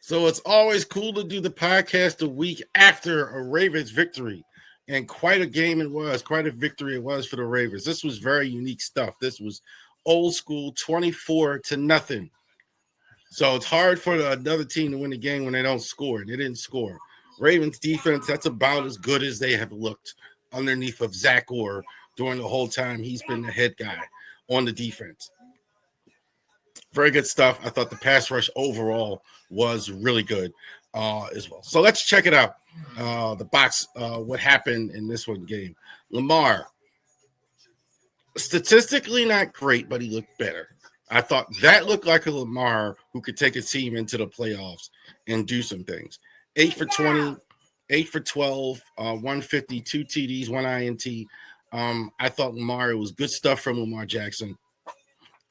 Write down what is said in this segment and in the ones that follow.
So it's always cool to do the podcast a week after a Ravens victory. And quite a game it was, quite a victory it was for the Ravens. This was very unique stuff. This was old school 24-0. So it's hard for another team to win the game when they don't score. They didn't score. Ravens defense, that's about as good as they have looked underneath of Zach Orr during the whole time he's been the head guy on the defense. Very good stuff. I thought the pass rush overall was really good as well. So let's check it out. The box, what happened in this one game. Lamar, statistically not great, but he looked better. I thought that looked like a Lamar who could take a team into the playoffs and do some things. 8 for 20, 8 for 12, 150, 2 TDs, 1 INT. I thought Lamar, it was good stuff from Lamar Jackson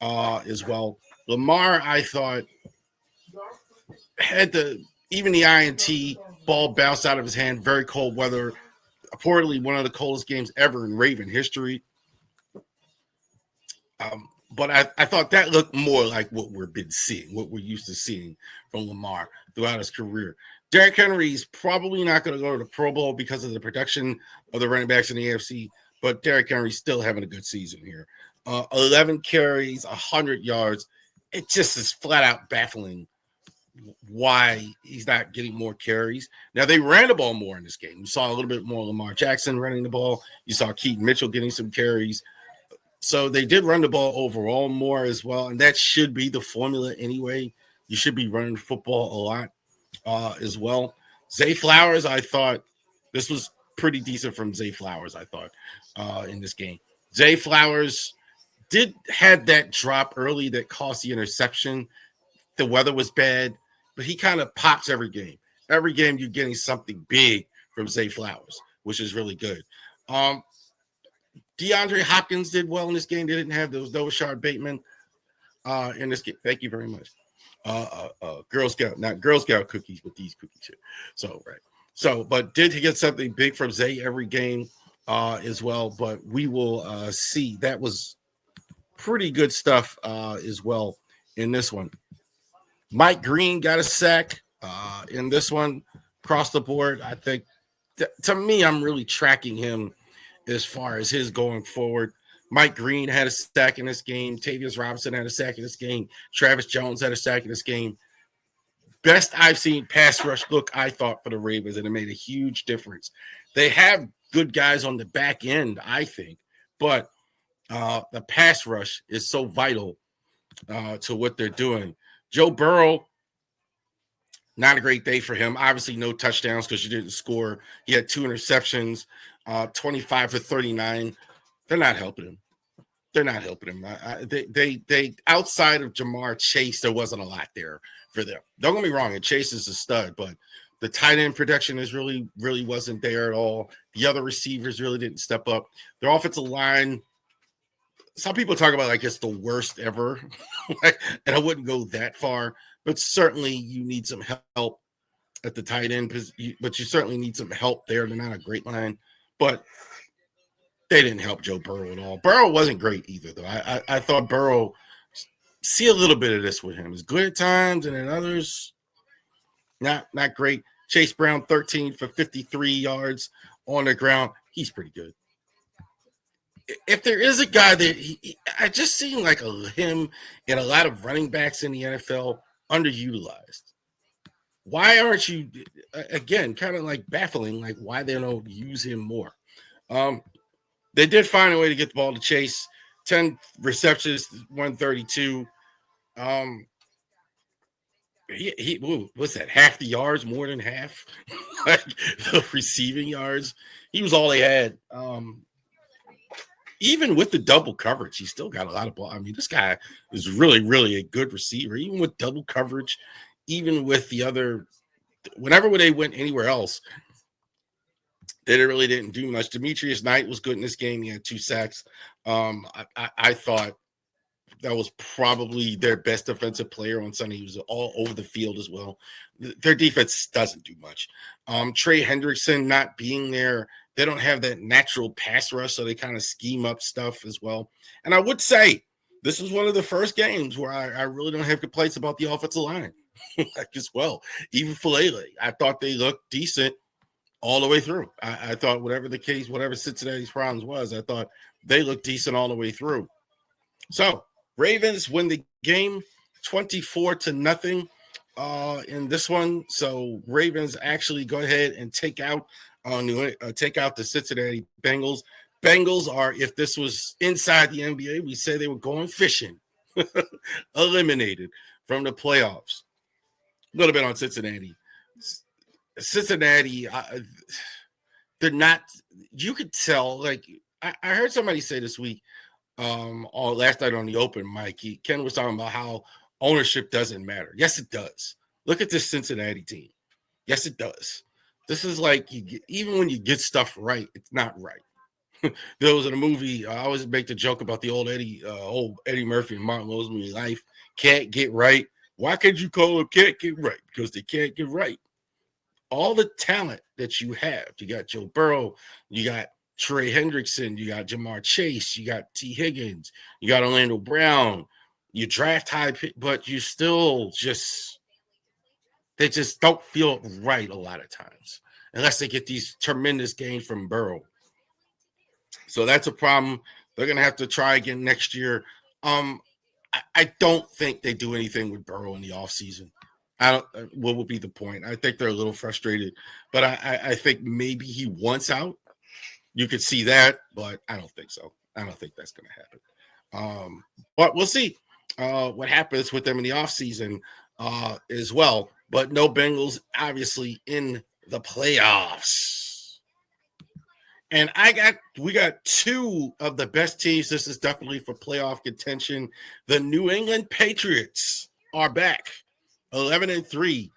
as well. Lamar, I thought, had even the INT ball bounced out of his hand, very cold weather, reportedly one of the coldest games ever in Raven history. But I thought that looked more like what we've been seeing, what we're used to seeing from Lamar throughout his career. Derrick Henry's probably not going to go to the Pro Bowl because of the production of the running backs in the AFC, but Derrick Henry's still having a good season here. 11 carries, 100 yards. It just is flat out baffling why he's not getting more carries. Now, they ran the ball more in this game. You saw a little bit more Lamar Jackson running the ball. You saw Keaton Mitchell getting some carries. So they did run the ball overall more as well, and that should be the formula anyway. You should be running football a lot as well. Zay Flowers, I thought this was pretty decent from Zay Flowers, I thought, in this game. Zay Flowers did have that drop early that cost the interception. The weather was bad, but he kind of pops every game. Every game you're getting something big from Zay Flowers, which is really good. DeAndre Hopkins did well in this game. They didn't have those Rashard Bateman in this game. Thank you very much. Girl Scout cookies with these cookies here. So, right. So, but did he get something big from Zay every game as well? But we will see. That was pretty good stuff as well in this one. Mike Green got a sack in this one across the board. I think, to me, I'm really tracking him as far as his going forward. Mike Green had a sack in this game. Tavius Robinson had a sack in this game. Travis Jones had a sack in this game. Best I've seen pass rush look, I thought, for the Ravens, and it made a huge difference. They have good guys on the back end, I think, but the pass rush is so vital to what they're doing. Joe Burrow, not a great day for him. Obviously, no touchdowns because you didn't score. He had 2 interceptions, 25 for 39. They're not helping him. They're not helping him. They outside of Jamar Chase, there wasn't a lot there for them. Don't get me wrong, and Chase is a stud, but the tight end production is really wasn't there at all. The other receivers really didn't step up. Their offensive line, some people talk about like it's the worst ever, and I wouldn't go that far, but certainly you need some help at the tight end, but you certainly need some help there. They're not a great line, but they didn't help Joe Burrow at all. Burrow wasn't great either, though. I thought Burrow, see a little bit of this with him. It's good at times, and then others, not great. Chase Brown, 13 for 53 yards on the ground. He's pretty good. If there is a guy that I just seen like him and a lot of running backs in the NFL underutilized. Why aren't you, again, kind of like baffling, like why they don't use him more? They did find a way to get the ball to Chase. 10 receptions, 132. What's that? Half the yards, more than half, like the receiving yards. He was all they had. Even with the double coverage, he still got a lot of ball. I mean, this guy is really a good receiver. Even with double coverage, even with the other, whenever they went anywhere else, they really didn't do much. Demetrius Knight was good in this game. He had 2 sacks. I thought that was probably their best defensive player on Sunday. He was all over the field as well. Their defense doesn't do much. Trey Hendrickson not being there, they don't have that natural pass rush, so they kind of scheme up stuff as well. And I would say this is one of the first games where I really don't have complaints about the offensive line. like as well. Even Filele, I thought they looked decent all the way through. I thought whatever the case, whatever Cincinnati's problems was, I thought they looked decent all the way through. So Ravens win the game 24-0 in this one. So Ravens actually go ahead and take out the Cincinnati Bengals. Bengals are, if this was inside the NBA, we say they were going fishing, eliminated from the playoffs. A little bit on Cincinnati. Cincinnati, they're not. You could tell. Like I heard somebody say this week, or last night on the open mic, Ken was talking about how ownership doesn't matter. Yes, it does. Look at this Cincinnati team. Yes, it does. This is like even when you get stuff right, it's not right. There was in a movie. I always make the joke about the old Eddie Murphy and Martin Lawrence movie. Life can't get right. Why can't you call them can't get right? Because they can't get right. All the talent that you have, you got Joe Burrow, you got Trey Hendrickson, you got Jamar Chase, you got T. Higgins, you got Orlando Brown. You draft high, but you still they just don't feel right a lot of times unless they get these tremendous gains from Burrow. So that's a problem. They're going to have to try again next year. I don't think they do anything with Burrow in the offseason. What would be the point? I think they're a little frustrated, but I think maybe he wants out. You could see that, but I don't think so. I don't think that's going to happen. But we'll see what happens with them in the offseason as well. But no Bengals, obviously, in the playoffs. And we got two of the best teams. This is definitely for playoff contention. The New England Patriots are back, 11-3,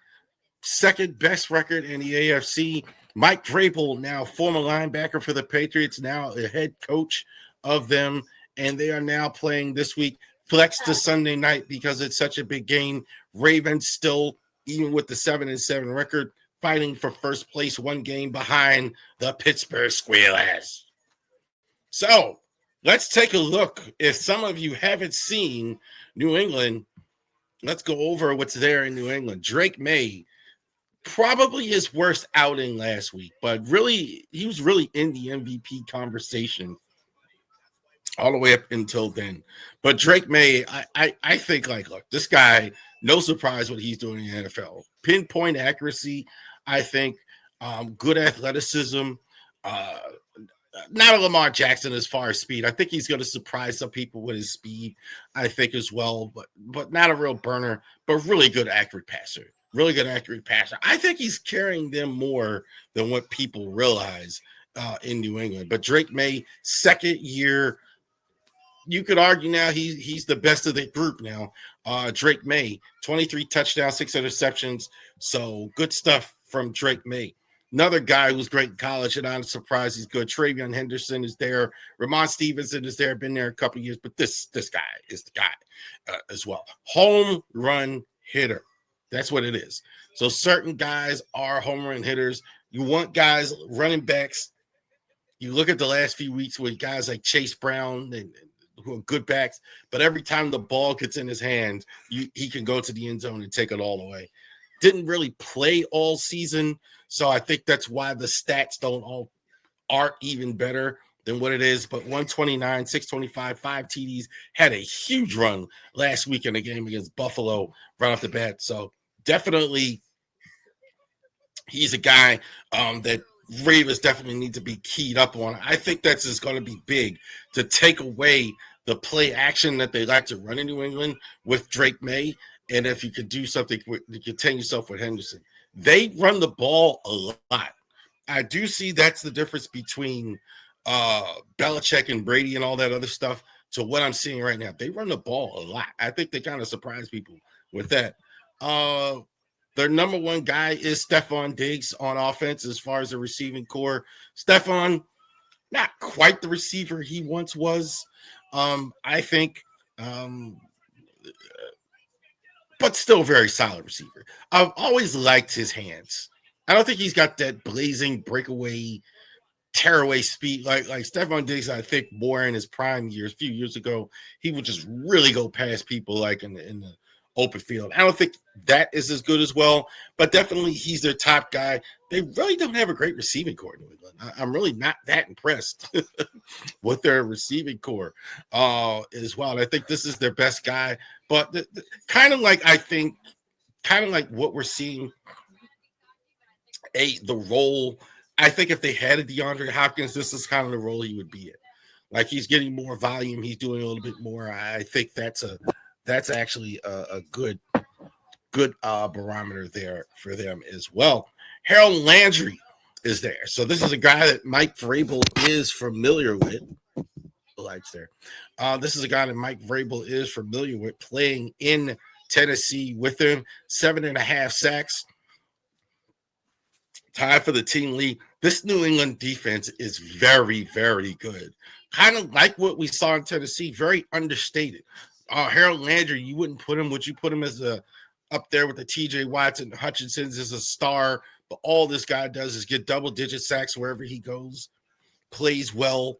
second best record in the AFC. Mike Vrabel, now former linebacker for the Patriots, now the head coach of them, and they are now playing this week. Flex to Sunday night because it's such a big game. Ravens still, even with the 7-7 record, fighting for first place, one game behind the Pittsburgh Squealers. So let's take a look. If some of you haven't seen New England, let's go over what's there in New England. Drake May, probably his worst outing last week, but really, he was really in the MVP conversation all the way up until then. But Drake May, I think, like, look, this guy, no surprise what he's doing in the NFL. Pinpoint accuracy, I think, good athleticism, not a Lamar Jackson as far as speed. I think he's going to surprise some people with his speed, I think, as well, but not a real burner, but really good accurate passer. Really good accurate passer. I think he's carrying them more than what people realize in New England. But Drake May, second year, you could argue now he's the best of the group now. Drake May, 23 touchdowns, 6 interceptions. So good stuff from Drake May. Another guy who's great in college, and I'm surprised he's good. Travion Henderson is there. Ramon Stevenson is there. Been there a couple of years, but this guy is the guy as well. Home run hitter. That's what it is. So certain guys are home run hitters. You want guys, running backs. You look at the last few weeks with guys like Chase Brown and who are good backs, but every time the ball gets in his hand, he can go to the end zone and take it all away. Didn't really play all season, so I think that's why the stats aren't even better than what it is. But 129, 625, 5 TDs, had a huge run last week in the game against Buffalo right off the bat. So definitely he's a guy that Ravens definitely need to be keyed up on. I think that's just going to be big to take away the play action that they like to run in New England with Drake May. And if you could do something to contain yourself with Henderson, they run the ball a lot. I do see that's the difference between Belichick and Brady and all that other stuff to what I'm seeing right now. They run the ball a lot. I think they kind of surprise people with that. Their number one guy is Stephon Diggs on offense as far as the receiving core. Stephon, not quite the receiver he once was, I think, but still very solid receiver. I've always liked his hands. I don't think he's got that blazing breakaway, tearaway speed like Stephon Diggs. I think more in his prime years, a few years ago, he would just really go past people like in the open field. I don't think that is as good as well. But definitely he's their top guy. They really don't have a great receiving core in New England. I'm really not that impressed with their receiving core as well. I think this is their best guy. But kind of like what we're seeing, the role. I think if they had a DeAndre Hopkins, this is kind of the role he would be in. Like he's getting more volume, he's doing a little bit more. I think that's actually a good barometer there for them as well. Harold Landry is there. So this is a guy that Mike Vrabel is familiar with. The lights there. This is a guy that Mike Vrabel is familiar with, playing in Tennessee with him. 7.5 sacks. Tied for the team lead. This New England defense is very, very good. Kind of like what we saw in Tennessee, very understated. Harold Landry, would you put him as up there with the TJ Watts and Hutchinson's as a star? But all this guy does is get double-digit sacks wherever he goes, plays well.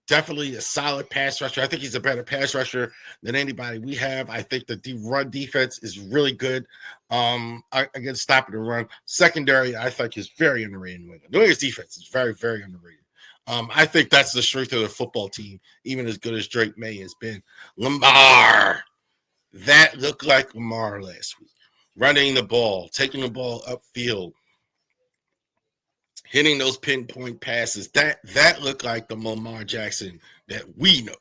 Definitely a solid pass rusher. I think he's a better pass rusher than anybody we have. I think the run defense is really good. Against stopping the run. Secondary, I think, is very underrated. New England's defense is very, very underrated. I think that's the strength of the football team, even as good as Drake May has been. Lamar. That looked like Lamar last week. Running the ball, taking the ball upfield, hitting those pinpoint passes. That looked like the Lamar Jackson that we know,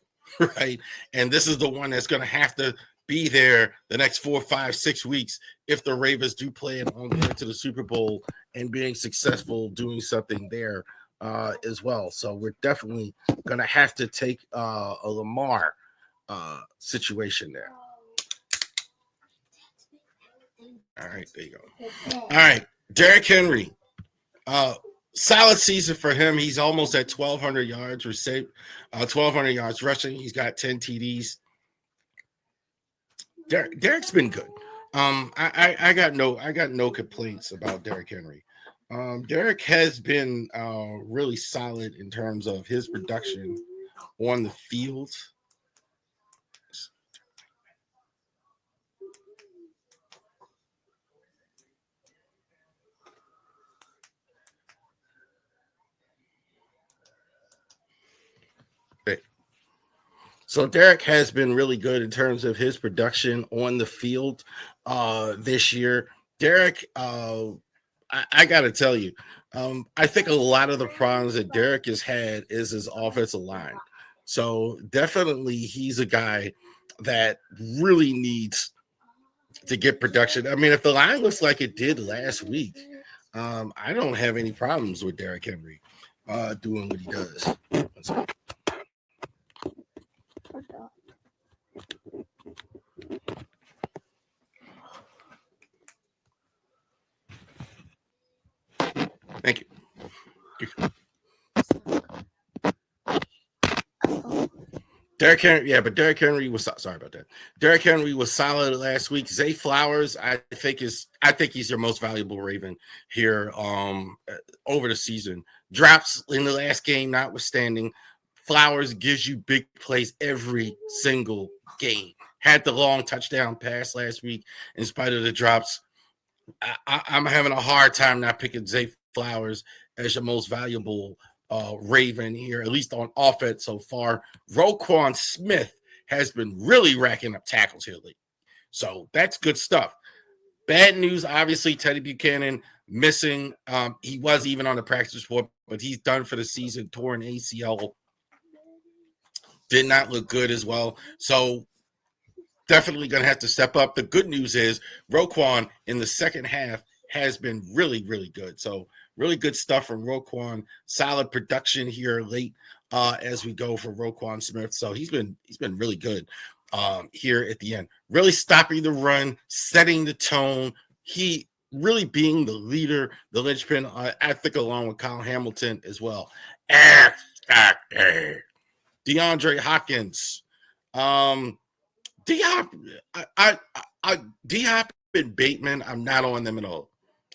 right? And this is the one that's going to have to be there the next 4, 5, 6 weeks if the Ravens do play it on the way to the Super Bowl and being successful doing something there as well. So we're definitely going to have to take a Lamar situation there. All right, there you go. All right, Derrick Henry. Solid season for him. He's almost at 1,200 yards received, 1,200 yards rushing. He's got 10 TDs. Derrick's been good. I got no complaints about Derrick Henry. Derrick has been really solid in terms of his production on the field. So Derrick has been really good in terms of his production on the field this year. Derrick, I got to tell you, I think a lot of the problems that Derrick has had is his offensive line. So definitely he's a guy that really needs to get production. I mean, if the line looks like it did last week, I don't have any problems with Derrick Henry doing what he does. Thank you. Derrick Henry, but Derrick Henry was sorry about that. Derrick Henry was solid last week. Zay Flowers, I think he's your most valuable Raven here over the season. Drops in the last game, notwithstanding. Flowers gives you big plays every single game. Had the long touchdown pass last week in spite of the drops. I'm having a hard time not picking Zay Flowers as your most valuable Raven here, at least on offense so far. Roquan Smith has been really racking up tackles here lately. So that's good stuff. Bad news, obviously, Teddy Buchanan missing. He was even on the practice report, but he's done for the season, torn ACL. Did not look good as well. So definitely going to have to step up. The good news is Roquan in the second half has been really, really good. So really good stuff from Roquan. Solid production here late as we go for Roquan Smith. So he's been really good here at the end. Really stopping the run, setting the tone. He really being the leader, the linchpin, I think, along with Kyle Hamilton as well. DeAndre Hopkins. D-Hop, D-Hop and Bateman, I'm not on them at all.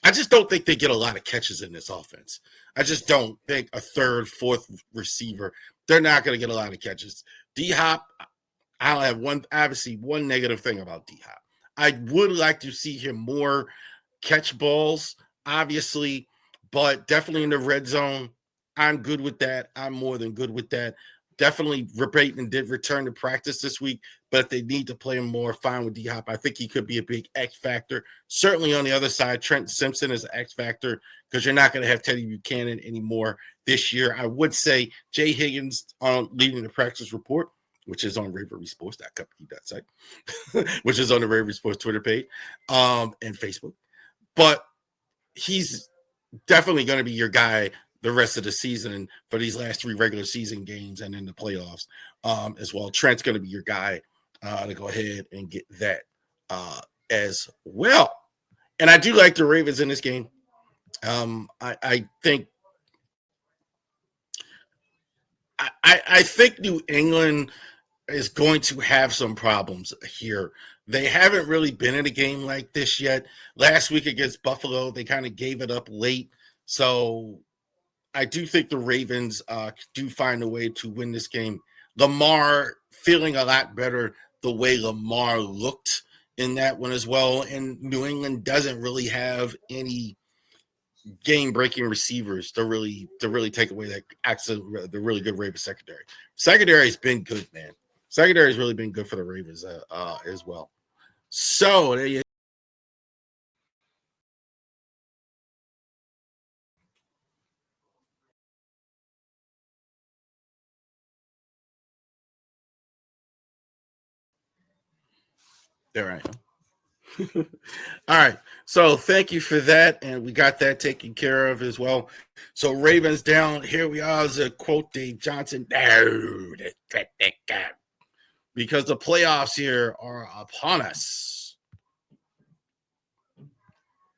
I just don't think they get a lot of catches in this offense. I just don't think a third, fourth receiver, they're not going to get a lot of catches. D-Hop, I'll have one negative thing about D-Hop. I would like to see him more catch balls, obviously, but definitely in the red zone. I'm good with that. I'm more than good with that. Definitely, Bateman did return to practice this week, but if they need to play him more, fine with D-Hop. I think he could be a big X factor. Certainly on the other side, Trent Simpson is an X factor because you're not going to have Teddy Buchanan anymore this year. I would say Jay Higgins leading the practice report, which is on ravorisports.com, which is on the Ravori Sports Twitter page and Facebook. But he's definitely going to be your guy the rest of the season for these last 3 regular season games and in the playoffs as well. Trent's going to be your guy to go ahead and get that as well. And I do like the Ravens in this game. I think New England is going to have some problems here. They haven't really been in a game like this yet. Last week against Buffalo, they kind of gave it up late. So I do think the Ravens do find a way to win this game. Lamar feeling a lot better the way Lamar looked in that one as well. And New England doesn't really have any game-breaking receivers to really take away that the really good Ravens secondary. Secondary's been good, man. Secondary's really been good for the Ravens as well. So there you there I am. All right. So thank you for that. And we got that taken care of as well. So Ravens down. Here we are as a quote Dave Johnson. No, because the playoffs here are upon us.